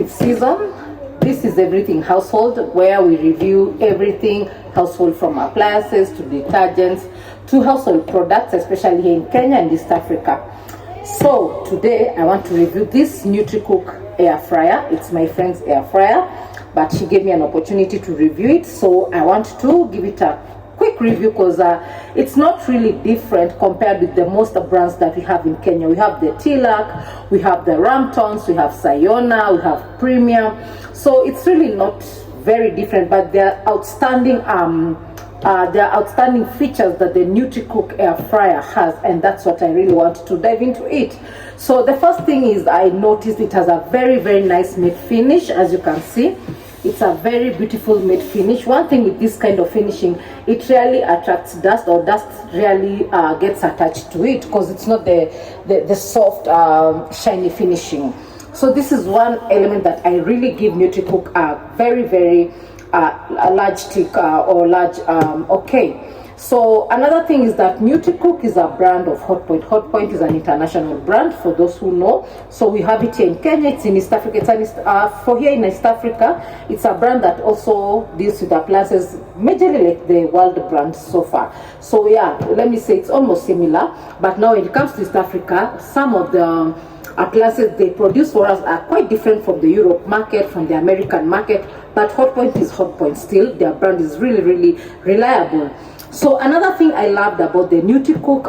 season. This is everything household, where we review everything household, from appliances to detergents to household products, especially here in Kenya and East Africa. So today I want to review this Nutricook Air Fryer. It's my friend's air fryer, but she gave me an opportunity to review it, so I want to give it a quick review because it's not really different compared with the most brands that we have in Kenya. We have the Tilak, we have the Ramtons, we have Sayona, we have Premium. So it's really not very different, but they're outstanding features that the Nutricook Air Fryer has, and that's what I really want to dive into it. So the first thing is, I noticed it has a very nice matte finish. As you can see, it's a very beautiful matte finish. One thing with this kind of finishing, it really attracts dust, or dust really gets attached to it, because it's not the soft shiny finishing. So this is one element that I really give Nutricook a very a large tick or large okay. So another thing is that Nutricook is a brand of Hotpoint. Hotpoint is an international brand, for those who know. So we have it here in Kenya, it's in East Africa. It's for here in East Africa, it's a brand that also deals with appliances, majorly like the world brand so far. So yeah, let me say it's almost similar. But now when it comes to East Africa, some of the appliances they produce for us are quite different from the Europe market, from the American market. But Hotpoint is Hotpoint still. Their brand is really reliable. So another thing I loved about the Nutricook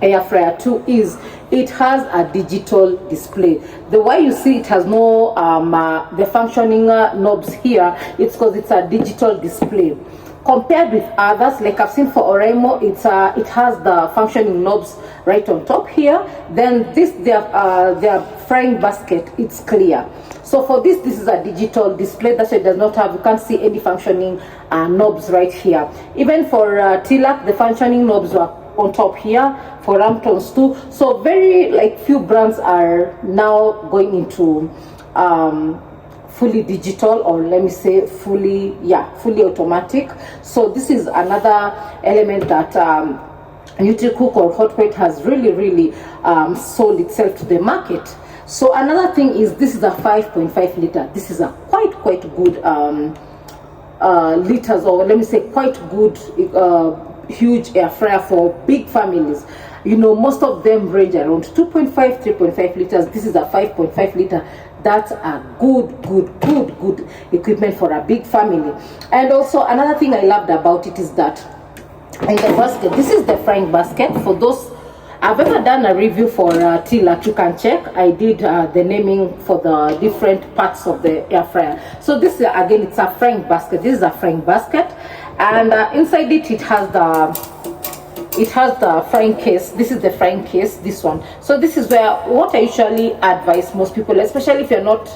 air fryer too is it has a digital display. The way you see it has no the functioning knobs here, it's because it's a digital display. Compared with others, like I've seen for Oraimo, it has the functioning knobs right on top here. Then this their frying basket, it's clear. So for this is a digital display. That's why it does not have, you can't see any functioning knobs right here. Even for Tilak, the functioning knobs were on top here, for Ramtons too. So very, like, few brands are now going into fully digital, or let me say fully automatic. So this is another element that Nutricook or Hotpoint has really sold itself to the market. So another thing is, this is a 5.5 liter. This is a quite good liters, or let me say quite good huge air fryer for big families. You know, most of them range around 2.5 3.5 liters. This is a 5.5 liter. That's a good equipment for a big family. And also another thing I loved about it is that in the basket, this is the frying basket. For those, I've ever done a review for Tilak, you can check. I did the naming for the different parts of the air fryer. So this again, it's a frying basket. This is a frying basket, and inside it has the frying case. This is the frying case, this one. So this is where, what I usually advise most people, especially if you're not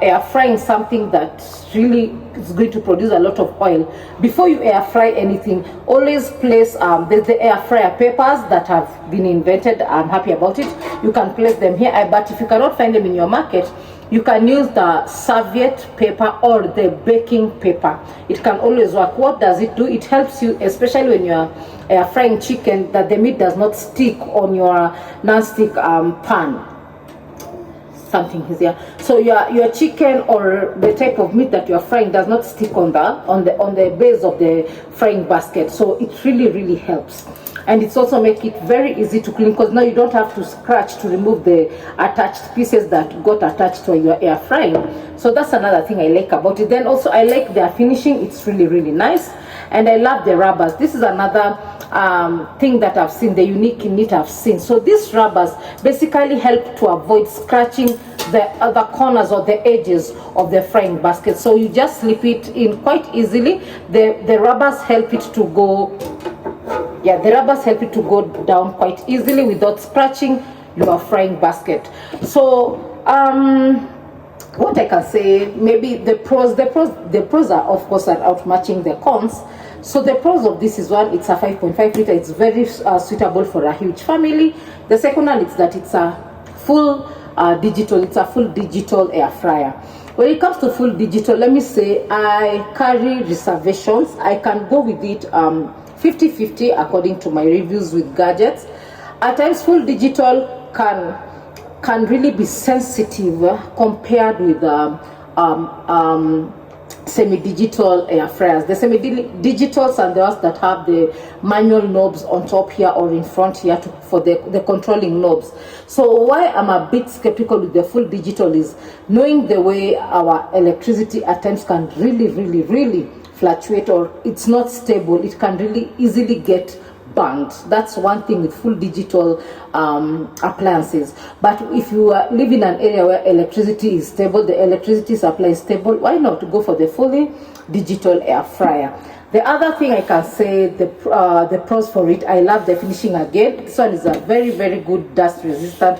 air frying something that really is going to produce a lot of oil, before you air fry anything, always place the air fryer papers that have been invented. I'm happy about it. You can place them here, but if you cannot find them in your market, you can use the serviette paper or the baking paper. It can always work. What does it do? It helps you, especially when you're air frying chicken, that the meat does not stick on your non-stick pan. Something is here. So your chicken or the type of meat that you're frying does not stick on the base of the frying basket. So it really helps. And it's also make it very easy to clean, because now you don't have to scratch to remove the attached pieces that got attached to your air frying. So that's another thing I like about it. Then also I like their finishing. It's really nice. And I love the rubbers. This is another thing that I've seen, the unique in it I've seen. So these rubbers basically help to avoid scratching the other corners or the edges of the frying basket. So you just slip it in quite easily. The rubbers help it to go, the rubbers help it to go down quite easily without scratching your frying basket. So what I can say, maybe the pros are, of course, are outmatching the cons. So the pros of this is, one, it's a 5.5 liter. It's very suitable for a huge family. The second one is that it's a full digital. It's a full digital air fryer. When it comes to full digital, let me say I carry reservations. I can go with it 50-50 according to my reviews with gadgets. At times, full digital can can really be sensitive compared with semi-digital air fryers. The semi-digitals are the ones that have the manual knobs on top here or in front here for the controlling knobs. So why I'm a bit skeptical with the full digital is knowing the way our electricity at times can really fluctuate, or it's not stable. It can really easily get burned. That's one thing with full digital appliances. But if you live in an area where electricity is stable, the electricity supply is stable, why not go for the fully digital air fryer? The other thing I can say, the pros for it, I love the finishing again. This one is a very good dust resistant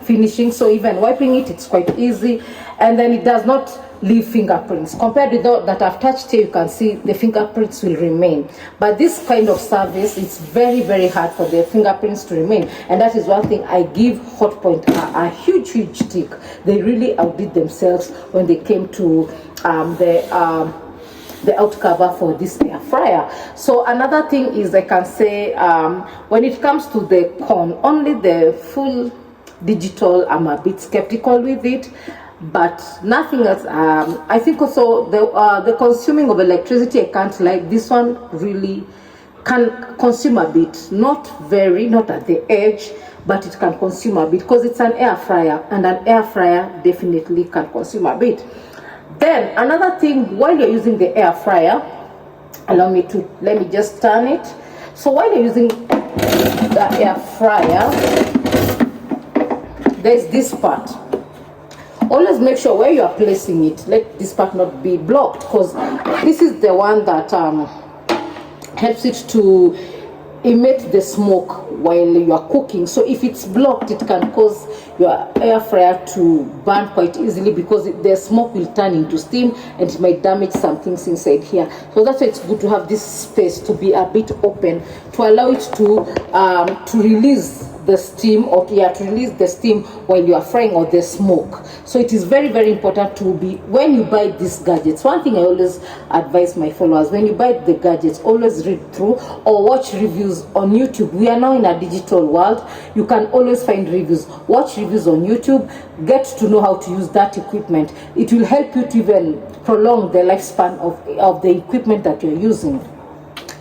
finishing, so even wiping it, it's quite easy, and then it does not leave fingerprints. Compared with that I've touched here, you can see the fingerprints will remain. But this kind of service, it's very hard for the fingerprints to remain, and that is one thing I give Hotpoint a huge tick. They really outdid themselves when they came to the out cover for this air fryer. So another thing is, I can say, when it comes to the con, only the full digital, I'm a bit skeptical with it, but nothing else. I think also the consuming of electricity, I can't like. This one really can consume a bit, not at the edge, but it can consume a bit because it's an air fryer, and an air fryer definitely can consume a bit. Then another thing, while you're using the air fryer, let me just turn it. So while you're using the air fryer, there's this part. Always make sure where you are placing it, let this part not be blocked, because this is the one that helps it to emit the smoke while you are cooking. So if it's blocked, it can cause your air fryer to burn quite easily, because the smoke will turn into steam and it might damage some things inside here. So that's why it's good to have this space to be a bit open, to allow it to release the steam, or to release the steam while you are frying, or the smoke. So it is very important to be, when you buy these gadgets, one thing I always advise my followers, when you buy the gadgets, always read through or watch reviews on YouTube. We are now in a digital world. You can always find reviews. Watch reviews on YouTube, get to know how to use that equipment. It will help you to even prolong the lifespan of the equipment that you're using.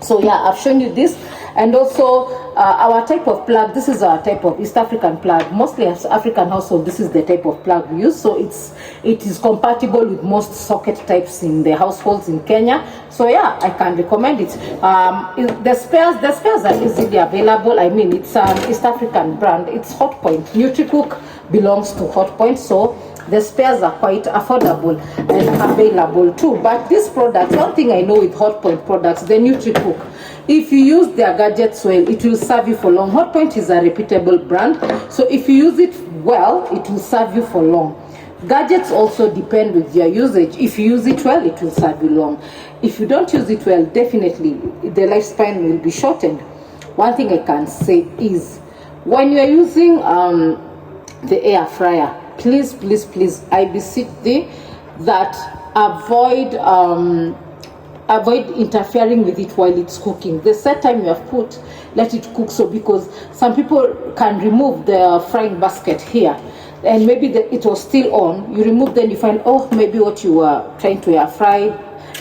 So yeah, I've shown you this. And also our type of plug, this is our type of East African plug. Mostly as African household, this is the type of plug we use. So it is compatible with most socket types in the households in Kenya. So yeah, I can recommend it. The spares are easily available. I mean, it's an East African brand. It's Hotpoint. Nutricook belongs to Hotpoint, so the spares are quite affordable and available too. But these products, one thing I know with Hotpoint products, the Nutricook, if you use their gadgets well, it will serve you for long. Hotpoint is a reputable brand, so if you use it well, it will serve you for long. Gadgets also depend with your usage. If you use it well, it will serve you long. If you don't use it well, definitely the lifespan will be shortened. One thing I can say is, when you are using the air fryer, please, I beseech thee that avoid interfering with it while it's cooking. The set time you have put, let it cook. So because some people can remove the frying basket here, and maybe it was still on, you remove, then you find, oh, maybe what you were trying to air fry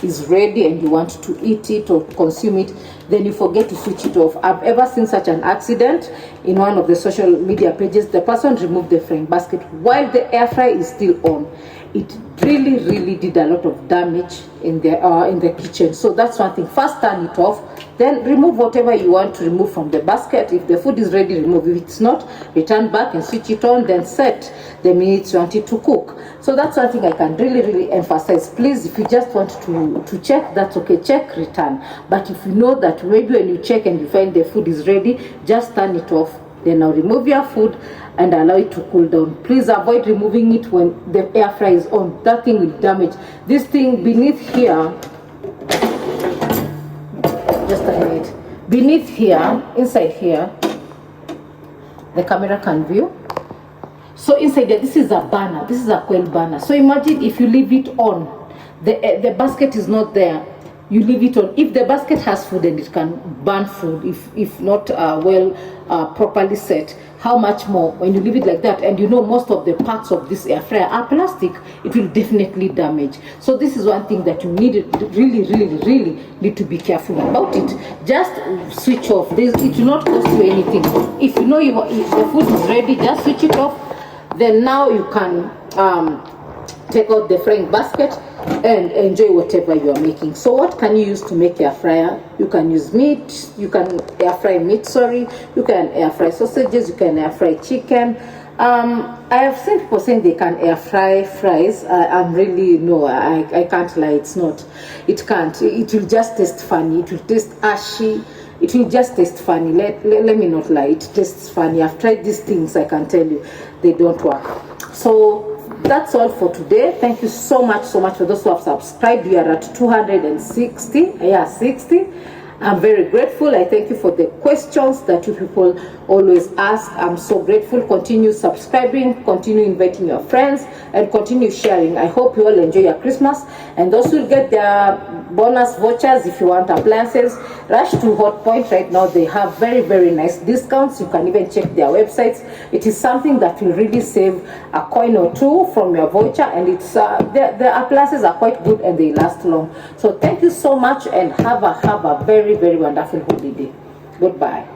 is ready and you want to eat it or consume it, then you forget to switch it off. I've ever seen such an accident in one of the social media pages. The person removed the frying basket while the air fryer is still on. It really did a lot of damage in the kitchen. So that's one thing. First turn it off, then remove whatever you want to remove from the basket. If the food is ready, remove. If it's not, return back and switch it on, then set the minutes you want it to cook. So that's one thing I can really emphasize. Please, if you just want to check, that's okay, check, return. But if you know that maybe when you check and you find the food is ready, just turn it off. Then now remove your food and allow it to cool down. Please avoid removing it when the air fryer is on. That thing will damage. This thing beneath here, just a minute, beneath here, inside here, the camera can view. So inside there, this is a burner, this is a coil burner. So imagine if you leave it on, the basket is not there, you leave it on. If the basket has food and it can burn food, if not properly set, how much more when you leave it like that? And you know, most of the parts of this air fryer are plastic, it will definitely damage. So this is one thing that you really need to be careful about it. Just switch off this. It will not cost you anything. If you know if the food is ready, just switch it off. Then now you can take out the frying basket and enjoy whatever you are making. So what can you use to make air fryer? You can use meat, you can air fry meat, you can air fry sausages, you can air fry chicken. I have seen people saying they can air fry fries. I'm really, no, I can't lie, it can't. It will just taste funny, it will taste ashy, it will just taste funny. Let me not lie, it tastes funny. I've tried these things, I can tell you, they don't work. So that's all for today. Thank you so much for those who have subscribed. We are at 260. Yeah, 60. I'm very grateful. I thank you for the questions that you people always ask. I'm so grateful. Continue subscribing, continue inviting your friends, and continue sharing. I hope you all enjoy your Christmas, and those will get their bonus vouchers. If you want appliances, rush to Hotpoint right now. They have very nice discounts. You can even check their websites. It is something that will really save a coin or two from your voucher, and it's the appliances are quite good and they last long. So thank you so much, and have a very wonderful holiday. Goodbye.